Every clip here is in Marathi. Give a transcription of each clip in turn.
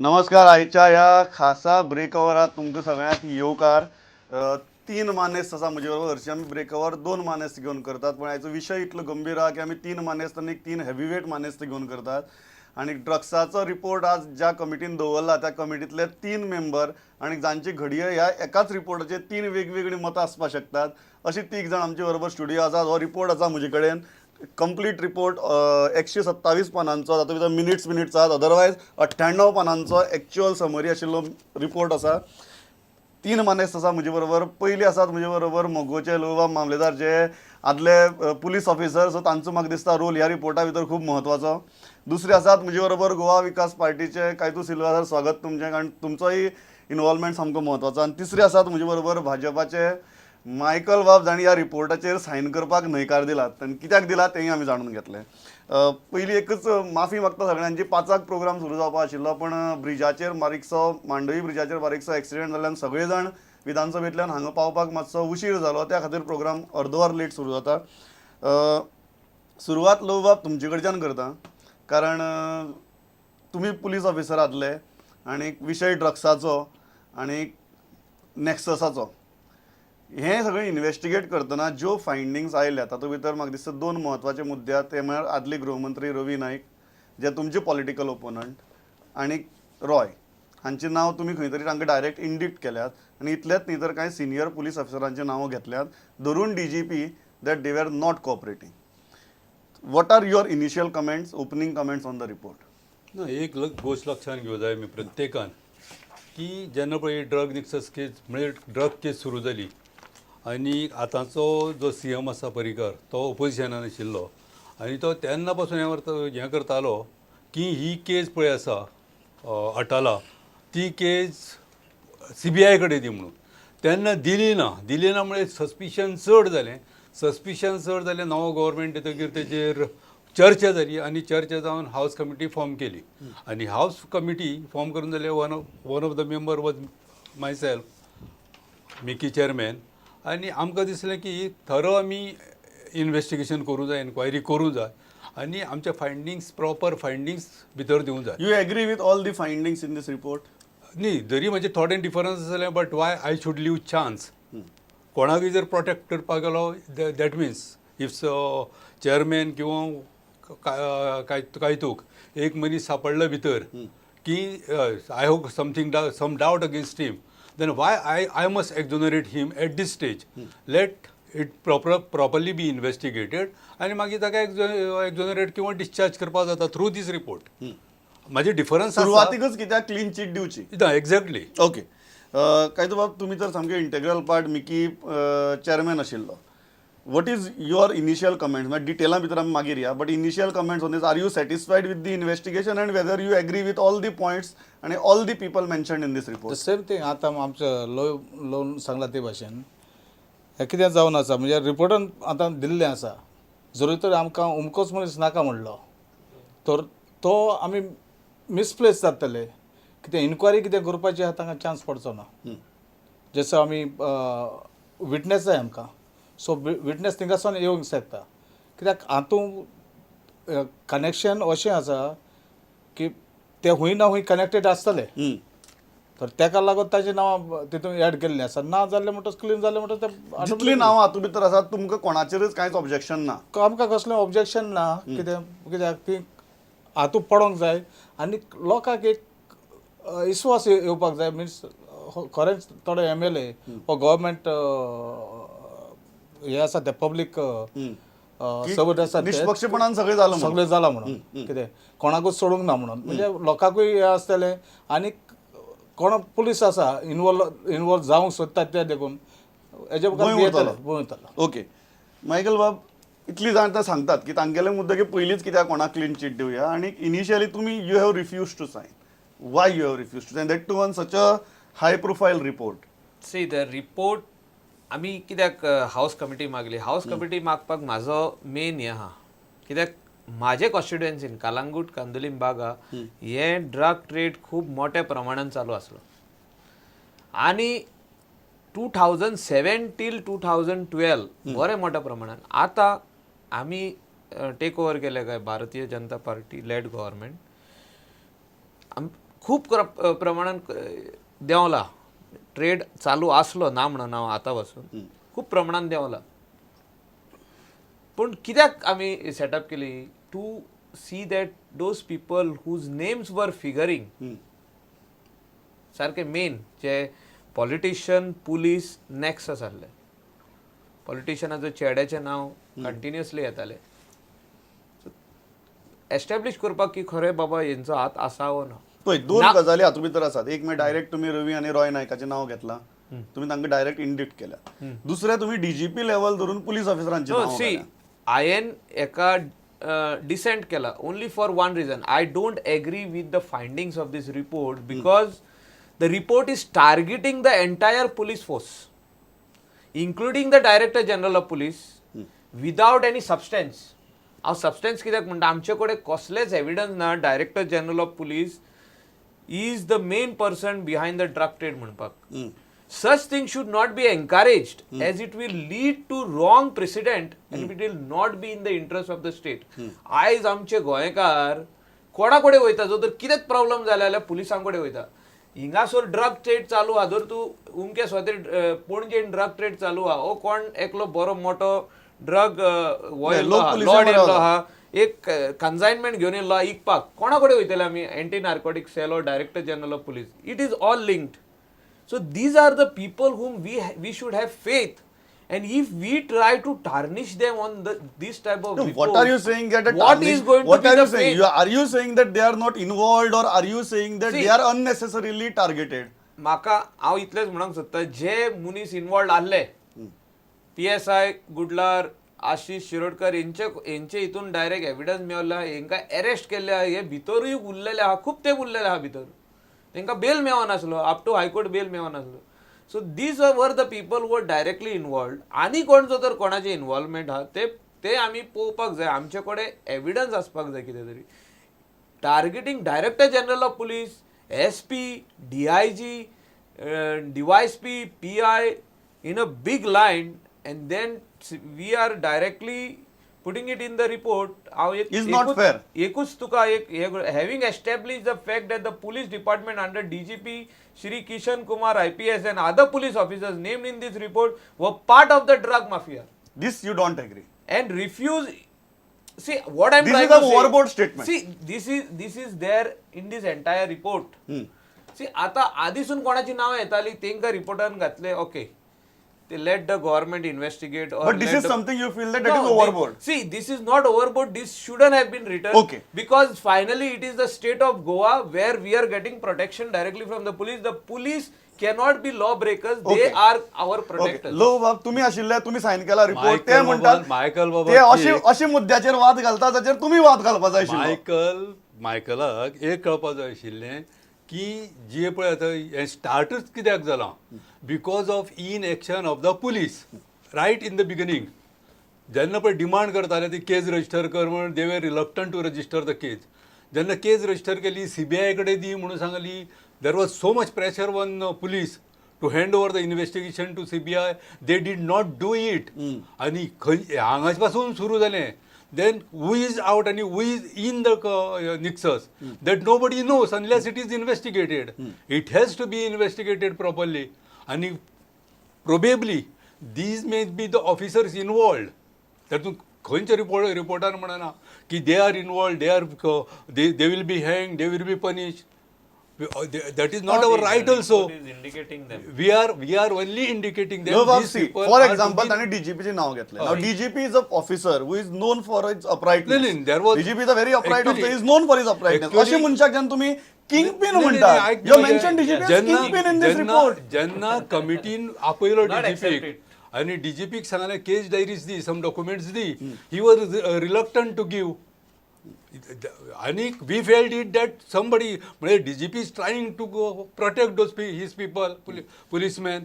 नमस्कार. आयच्या या खासा ब्रेकवरात तुमकां सगळ्यांक येवकार. तीन मानेस्त आसा म्हजे बरोबर. हरशी आमी ब्रेकवर दोन मानेस्त घेवन करतात, पण हाचो विशय इतलो गंभीर आहा की आमी तीन मानेस्त आनी तीन हेवीवेट मानेस्त घेवन करतात. आणि ड्रग्साचो रिपोर्ट आज ज्या कमिटीन दवरला त्या कमिटीतले तीन मेंबर आणि जांची घडये ह्या एकाच रिपोर्टाचेर तीन वेगवेगळी मतां आसपाक शकतात. अशी तीग जाण आमचे बरोबर स्टुडिओ आसात. हो रिपोर्ट आसा म्हजे कडेन. कंप्लीट रिपोर्ट 127 पानांचो, तातूंत भितर मिनिट्स आहात. अदरवायज 98 पानांचो एक्च्युअल समरी आशिल्लो रिपोर्ट आसा. तीन मानेस्त आसा म्हजे बरोबर. पयली आसात म्हजे बरोबर मोगोचे लोहबाब मामलेदार, जे आदले पुलीस ऑफिसर, सो तांचो म्हाका दिसता रोल ह्या रिपोर्टा भितर खूब म्हत्वाचो. दुसरे आसात म्हजे बरोबर गोवा विकास पार्टीचे कायतू सिल्वा सर. स्वागत तुमचें, कारण तुमचोय इनवॉल्वमेंट सामको म्हत्वाचो. आनी तिसरे आसात म्हजे बरोबर भाजपाचे मायकल बाब, जाणी ह्या रिपोर्टाचेर सायन करपाक न्हयकार दिलात. आनी कित्याक दिला तेंय आमी जाणून घेतले. पयली एकच माफी मागता सगळ्यांची. 5 प्रोग्राम सुरू जावपा आशिल्लो, पण ब्रिजाचेर बारीकसो, मांडवी ब्रिजाचेर बारीकसो एक्सिडेंट जाल्ल्यान सगळे जाण विधानसभेंतल्यान हांगा पावपाक मातसो उशीर जालो. त्या खातीर प्रोग्राम अर्दवर लेट सुरू जाता. सुरवात लोहबाब तुमचे कडच्यान करता, कारण तुमी पुलीस ऑफिसर आदले आनी विशय ड्रग्साचो आनी नॅक्ससाचो. हे सगळें इन्व्हेस्टिगेट करतना ज्यो फायंडिंग्स आयल्या तातूंत भितर म्हाका दिसता दोन म्हत्वाचे मुद्दे आहेत. ते म्हळ्यार आदले गृहमंत्री रवी नाईक, जे तुमचे पॉलिटिकल ओपोनंट, आनी रॉय हांचें नांव तुमी खंय तरी तांकां डायरेक्ट इंडिक्ट केल्यात. आनी इतलेंच न्ही तर कांय सिनियर पुलीस ऑफिसरांचीं नांवां घेतल्यात, धरून DGP, that they were not cooperating. What are your initial comments, opening comments on the report? ना, एक गोष्ट लक्षात घेवं जाय मी प्रत्येकान, की जेन्ना पळय ड्रग निक्सस केस म्हणजे ड्रग केस सुरू जाली आनी आतांचो जो CM आसा पर्रीकर, तो ओपोजिशनान आशिल्लो आनी तो तेन्ना पासून हें करतालो की ही केस पळय आसा अटाला, ती केस CBI कडेन दी म्हणून. तेन्ना दिली ना म्हणजे सस्पिशन चड जालें. नवो गव्हर्मेंट येतकीर तेजेर चर्चा जाली आनी चर्चा जावन हावस कमिटी फॉर्म केली. आनी हावस कमिटी फॉर्म करून जाल्यार one of the member was my self, Mickey chairman. आनी आमकां दिसलें की थरो आमी इन्व्हेस्टिगेशन करूं जाय, एन्क्वायरी करूं जाय आनी आमच्या प्रॉपर फायंडिंग्स भितर दिवंक जाय. You agree with all the findings in this report? न्ही, जरी म्हणजे थोडें डिफरन्स जालें, but why I should leave chance. कोणाकूय जर प्रोटेक्ट करपाक गेलो, दॅट मिन्स इफ चेअरमॅन किंवा कायतूक एक मनीस सापडलो भितर की I have some doubt against him, then why I must exonerate him at this stage. Let it properly be investigated आणि मागीर ताका एक्झोनरेट किंवा डिस्चार्ज करपाक जाता थ्रू दीस रिपोर्ट. माझे डिफरन्स सुरवातीकच कित्याक क्लीन चीट दिवची? एक्झॅक्टली. ओके. कायतो बाब, तुमी तर सामके इंटेग्रल पार्ट, मिकी चेअरमॅन आशिल्लो. What is your initial comments? म्हणजे डिटेला भितर आमी मागीर या, but initial comments on this. Are you satisfied with the investigation and whether you agree with all the points आणि all the people mentioned in this report? Same thing आतां आमच्या लोन सांगला ते भाशेन हें कितें जावन आसा, म्हणजे रिपोर्टान आतां दिल्लें आसा. जरी तर आमकां उमकोच मनीस नाका म्हणलो तर तो आमी मिसप्लेस जातले, कितें इन्क्वायरी कितें करपाची आहा तांकां चान्स पडचो ना. जसो आमी विटनेस जाय आमकां, सो विटनेस थिंगासून येवंक शकता. कित्याक हातूंत कनेक्शन अशें आसा की ते हूंय ना हूंय कनेक्टेड आसतले, तर तेका लागून ताचें नांव तितून एड केल्लें आसा. ना जाल्लें म्हणटच क्लीन जाल्लें म्हणटच ते जितलीं नांवां हातूंत भितर आसात, तुमकां कोणाचेरच कांयच ऑब्जेक्शन ना? आमकां कसलें ऑब्जेक्शन ना. कित्याक ती हातूंत पडोंक जाय आनी लोकांक एक विस्वास येवपाक जाय. मिन्स खरेंच थोडे MLA हो गव्हर्मेंट हे आसा ते पब्लीक सर्वंट आसा, निष्पक्षपणान सगळें जालां म्हणून कितें कोणाकूच सोडूंक ना म्हणून. म्हणजे लोकांकूय हे आसतलें आनी कोण पुलीस आसा इनवॉल्व जावंक सोदतात ते देखून हेजे वयतलो. ओके. मायकल बाब, इतली जाण आतां सांगतात की तांगेले मुद्दे की पयलींच कित्याक कोणाक क्लीन चीट दिवया, आनी इनिशियली तुमी you have refuse to sign. Why you have refuse to sign, that too on such a high profile report? See the report आमी कित्याक हावस कमिटी मागली. हावस कमिटी मागपाक म्हाजो मेन हें आहा, कित्याक म्हाजे कॉन्स्टिट्युएन्सीन कालांगूट, कांदोलीम बागा हे ड्रग ट्रेड खूब मोठ्या प्रमाणान चालू आसलो. आनी 2007 टील 2012 बरे मोठ्या प्रमाणान. आतां आमी टेक ओवर केले काय Bharatiya Janata party laid government. खूप प्रमाणात देंवला. ट्रेड चालू असलो ना म्हणून हांव आतां पासून खूप प्रमाणात देंवला. पूण कित्याक आमी सेटअप केली to see that those people whose names were figuring सारके मेन जे पॉलिटिशियन पुलीस नेक्स्ट आसले. पॉलिटिशियनाचो चेड्याचें नांव कंटिन्युअसली येतालें. एस्टॅब्लिश करपाक की खरें बाबा हेंचो हात आसा वो ना. पळय दोन गजाली हातूंत भितर आसात. एक म्हणजे डायरेक्ट तुम्ही रवी आणि रॉय नायकाचें नांव घेतलां, तुम्ही तांकां डायरेक्ट इंडिक्ट केल्या. दुसरें तुम्ही डीजीपी लेवल धरून पुलीस ऑफिसरांचें नांव सी घाल्या. हांवें एका डिसेंट केला only for one reason. I don't agree with the findings of this report because the report is targeting the entire police force including the director general of police without any substance. हांव सबस्टन्स कित्याक म्हणटा आमचे कडेन कसलेच एविडन्स ना director general of police is the main person behind the drug trade म्हणपाक. Such things should not be encouraged as it will lead to wrong precedent and it will not be in the interest of the state. आयज आमचे गोंयकार कोणा कडेन वयता जो तर कितेंच प्रॉब्लेम जाला जाल्यार पुलिसां कडेन वयता. हिंगासर ड्रग ट्रेड चालू आहा जर तूं उमके स्वतः पणजेन ड्रग ट्रेड चालू आहा ओ कोण एकलो बरो मोठो ड्रग लॉर्ड येयलो आहा एक कन्साइनमेंट घेवन येयलो इकपाक कोणा कडेन वयतले आमी एंटी नार्कोटीक सेल और director general of police. It is all linked. So these are the people whom we should have faith, and if we try to tarnish them on this type of report, What are you saying that what is going what to be are the you saying? faith? Are you saying that they are not involved, or are you saying that See, they are unnecessarily targeted? म्हाका हांव इतलेंच म्हणूंक सोदता जे मनीस इन्वॉल्ड आसले PSI गुडलार आशिष शिरोडकर यांचे हितून डायरेक्ट एविडन्स मेळ्ळा हांकां अरेस्ट केल्ले आहा हे भितरूय उरलेले आहा खूब ते उरलेले आहा भितर तांकां बेल मेळनासलो अप टू हायकोर्ट बेल मेळनासलो. So these were the people were directly involved. आनी कोण जो तर कोणाचे इन्वॉल्वमेंट आहा ते आमी पळोवपाक जाय. आमचे कडेन एविडन्स आसपाक जाय कितें तरी. Targeting director general of police SP DIG DYSP PI in a big line and then we are directly putting it in the report. Is not fair. एकूच तुका having established the fact that the police department under DGP Shri Kishan Kumar IPS and other police officers named in this report were part of the drug mafia This you don't agree. and refuse. See what I'm This trying is a to say. overboard statement. See this is there in this entire report. See आता आधीसून कोणाची नाव येताली तेंका रिपोर्टान घातले okay they let the government investigate or But this let is the- something you feel that No, is overboard. See, this is not overboard. This shouldn't have been written. Okay. Because finally it is the state of Goa where we are getting protection directly from the police. The police cannot be lawbreakers. They Okay. are our protectors. Low बाब तुम्ही आशिल्ले तुम्ही साइन केला रिपोर्ट मायकल ते म्हणतात मायकल बाबा ते अशी की- अशी मुद्द्याचेर वाद घालता जाचेर तुम्ही वाद घालपा जाय आशिल्लो. मायकलाक एक कळपा जाय आशिल्लें की जे पळय आतां हें स्टार्टच कित्याक जालां because of inaction of the police right in the beginning. जेन्ना पळय डिमांड करताले ती केस रजिस्टर कर म्हण they were reluctant to register the case. जेन्ना केस रजिस्टर केली CBI कडेन दी म्हणून सांगली there was so much pressure on police to hand over the investigation to CBI. They did not do it. आनी हांगाच पासून सुरू जालें. Then who is out and who is in the nexus that nobody knows unless it is investigated. It has to be investigated properly. And probably these may be the officers involved. तातूंत खंयच्या रिपोर्टान म्हणना की they are involved they will be hanged, they will be punished. That is not our right also. It is indicating them. We are only indicating them. No, Bob, These see, people for are to example, be- त्यांनी डीजीपीचे नाव घेतले. Now DGP is an officer who is known for his uprightness. No, there was- DGP is a very upright Actually- officer. He is known for his uprightness. Actually- अशी मनशाक जेन्ना तुम्ही किंगपिन नाही, म्हणता, नाही, ऐक you ना, mentioned DGP as ज्यांना- kingpin in this ज्यांना- report. ज्यांना कमिटीन आपयलो Not डीजीपीक accepted. आणि डीजीपीक सांगले केस डायरीज दी सम डॉक्युमेंट्स दी he was reluctant to give. आणि we felt it that somebody म्हणजे DGP is trying to protect those his people policeman.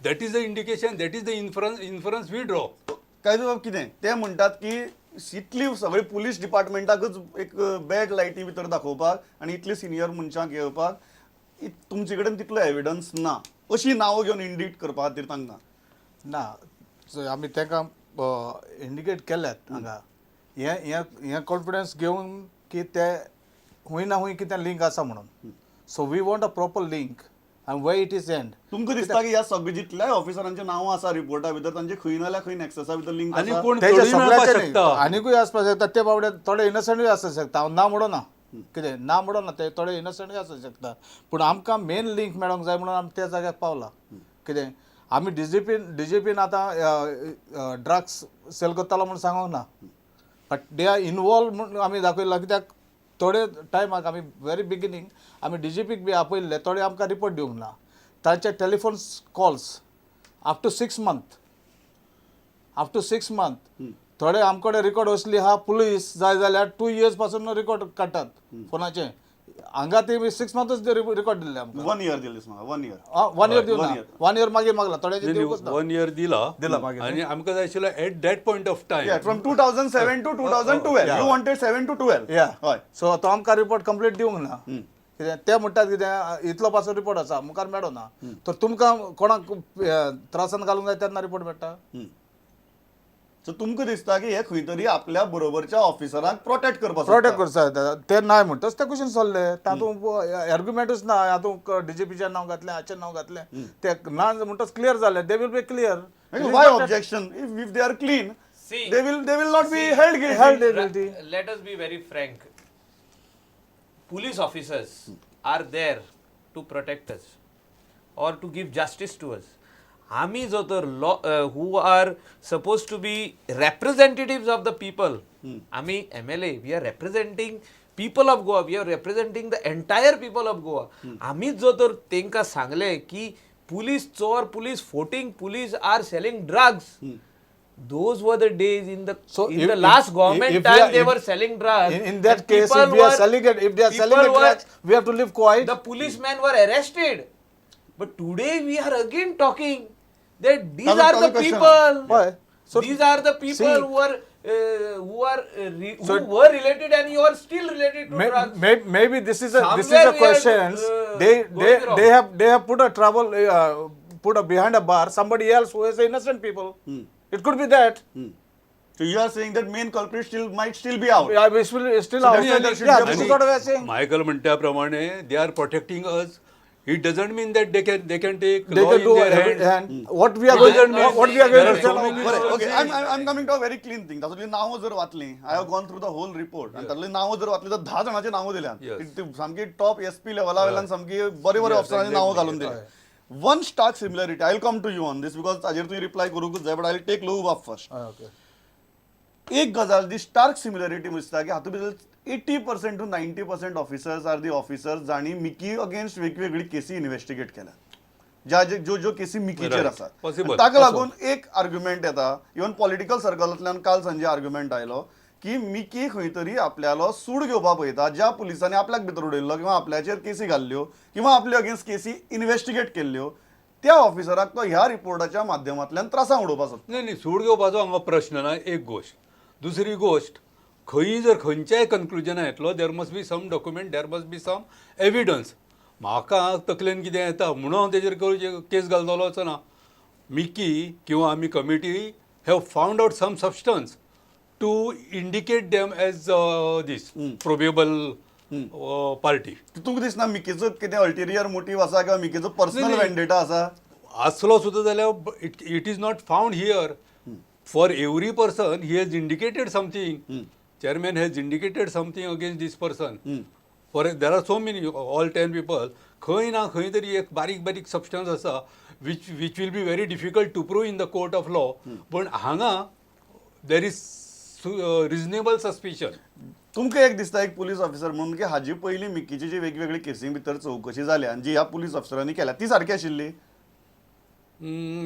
That is the indication, that is the inference we draw. काय बाब कितें ते म्हणटात की इतली सगळी पुलीस डिपार्टमेंटाकच एक बॅड लायटी भितर दाखोवपाक आणि इतली सिनियर मनशांक येवपाक तुमचे कडेन तितलो एविडन्स ना अशी नांवां घेवन इंडिक्ट करपा खातीर तांकां ना. सो आमी तांकां इंडिकेट केल्यात हांगा हे कॉन्फिडन्स घेवन की ते हूंय ना हूंय कितें लिंक आसा म्हणून. So we want a proper link आनी वे इट इज एंड. तुमकां दिसता की ह्या सगळ्या जितल्याय ऑफिसरांची नांवां आसा रिपोर्टा भितर तांचे खंय नाल्यार खंय नॅक्ससा भितर लिंक आनी आसा? कोण तेजे तोडून मेळपाक सगळ्याचे शकता. आनीकूय आसपाक शकता ते बाबडे थोडे इनोसंटूय आसूंक शकता. हांव ना म्हणना कितें ना म्हणना ते थोडे इनोसंटूय आसूंक शकता. पूण आमकां मेन लिंक मेळोंक जाय म्हणून आमी त्या जाग्यार पावला. कितें आमी डीजीपीन आतां ड्रग्स सेल करतालो म्हणून सांगोंक ना, बट दे आर इनवॉल्व म्हणून आमी दाखयला. कित्याक थोडे टायमाक आमी व्हेरी बिगिनींग आमी डीजीपीक बी आपयल्ले, थोडे आमकां रिपोर्ट दिवंक ना. तांचे telephone calls up to 6 month थोडे आमकडे रिकॉर्ड असली हा. पुलीस जाय जाल्यार 2 years पासून रिकॉर्ड काडटात फोनाचे. हांगा ते 6 months रिकॉर्ड दिल्ले आमकां. 1 year दिलें म्हाका 1 year. 1 year दिवं one ना. year. 1 year मागीर मागला थोड्याचे दिवंकच ना. 1 year दिला मागीर. आणि आमकां जाय आशिल्लो at that point of Yeah, time from 2007 to 2012. Yeah. You wanted 7 to 12. या हय. सो तो आमकां रिपोर्ट कंप्लीट दिवंक ना. कितें ते म्हणटात कितें इतलो पासून रिपोर्ट आसा मुखार मेळना. तर तुमकां कोणाक त्रासान घालूंक जाय तेन्ना रिपोर्ट मेळटा. सो तुमकां दिसता की हे खंय तरी आपल्या बरोबरच्या ऑफिसरांक प्रोटेक्ट करपाक प्रोटेक्ट करता ते नाय म्हणटाच ते क्वेश्चन सोल्ले. तातूंत आर्ग्युमेंटूच ना. हातूंत डीजीपीचें नांव घातलें, हाचें नांव घातलें, ते ना म्हणटाच क्लियर जालें. They will be clear. Why objection? If they are clean, See, they will not be held guilty. Held guilty. Let us be very frank. Police officers are there to protect us or to give justice to us. आम्ही जो तर law who are suppose to be representatives of the people. आम्ही MLA, we are representing people of Goa, we are representing the entire people of Goa. आम्ही जो तर तेंका सांगले की police चोर, police voting, police are selling drugs. Those were the days in the So in if- the last if- government if we time are- they if- were selling drugs. In that and case, if people we are were- selling it, if they are selling people it were- drugs, we have to live quiet. the policemen were arrested. But today we are again talking that these That's are a the question. people. Why? So These are the people see- who are who were related and you are still related to drugs. Maybe this is a Somewhere we are, question. going wrong. They have put a trouble put a behind a bar somebody else who is innocent people. It could be that. So you are saying that main culprit might still be out. Yeah, we still So out. that's why there should Yeah, be a this is police. what we are saying. Michael म्हणल्याप्रमाणे they are protecting us. It doesn't mean that they can take They law can in do there every- hand. and what we are It going doesn't mean- what we are there going are to so tell. many- बरें, okay. I'm coming to a very clean thing. तातूंतली नांवां जर वाचलीं, I have gone through the whole report. आनी तातूंतली नांवां जर वाचलीं तर 10 जाणांची नांवां दिल्यात. Yes. ती सामकी टॉप SP लेवला वयल्यान सामकी बरे बरे Yes, ऑफिसरांची नांवां घालून दिली. One stark similarity. I will come to you on this because ताजेर तुवें रिप्लाय करूंकच जाय, but I will take Lohubab first. Okay. एक गजाल दी स्टार्क सिमिलरिटी दिसता की हातूंत भितर 80% to 90% officers are the officers जाणी मिकी अगेन्स्ट वेगवेगळी केसी इन्व्हेस्टिगेट केल्या. ज्यो केसी मिकीचेर Right. आसात. Possible. ताका लागून एक आर्ग्युमेंट येता, इवन पॉलिटिकल सर्कलांतल्यान काल संजय आर्ग्युमेंट आयलो की मिकी खंय तरी आपल्यालो सूड घेवपाक पळयता, ज्या पुलिसांनी आपल्याक भितर उडयल्लो किंवा आपल्याचेर केसी घाल्ल्यो किंवा आपले अगेन्स्ट केसी इन्व्हेस्टिगेट केल्ल्यो, त्या ऑफिसराक तो ह्या रिपोर्टाच्या माध्यमांतल्यान त्रासां उडोवपाक सोदता. नाही सूड घेवपाचो हांगा प्रश्न ना. एक गोश्ट. दुसरी गोश्ट, खंय जर खंयच्याय कन्क्लुजना येतलो, there must be some document, there must be some evidence. म्हाका तकलेन कितें येता म्हणून हांव तेजेर केस घालतलो वचना. मिकी किंवा आमी committee have found out some substance to indicate them as this probable party. तुमकां दिसना मिकीचो कितें अल्टिरियर मोटीव आसा किंवा मिकीचो पर्सनल वेंडेटा आसा? असलो सुद्दां जाल्यार it is not found here. For every person he has indicated something. Chairman has indicated something against this person. For there are so many, all 10 people. खंय ना खंय तरी एक बारीक बारीक सबस्टन्स आसा which will be very difficult to prove in the court of law. पण हांगा देर इज रिजनेबल सस्पिशन. तुमकां एक दिसता एक पुलीस ऑफिसर म्हणून की हाजी पयलीं मिकीची जी वेगवेगळी केसी भितर चवकशी जाल्या आनी जी ह्या पुलीस ऑफिसरांनी केल्या ती सारकी आशिल्ली?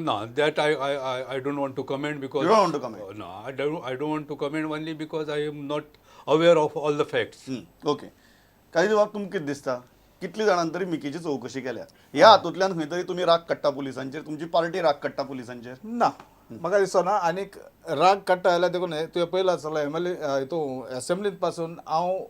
No, that I don't want to comment because You don't want to comment? No, I don't want to comment only because I am not aware of all the facts. Okay. काही जबाब तुमकां कितें दिसता कितली जाणांनी तरी मिकीची चवकशी केल्या? ह्या हातूंतल्यान खंय तरी तुमी राग काडटा पुलिसांचेर, तुमची पार्टी राग काडटा पुलिसांचेर? ना म्हाका दिसना. आनीक राग काडटा जाल्यार देखून तुवें पयलो आसतलो MLA हितू असेंब्लींत पासून हांव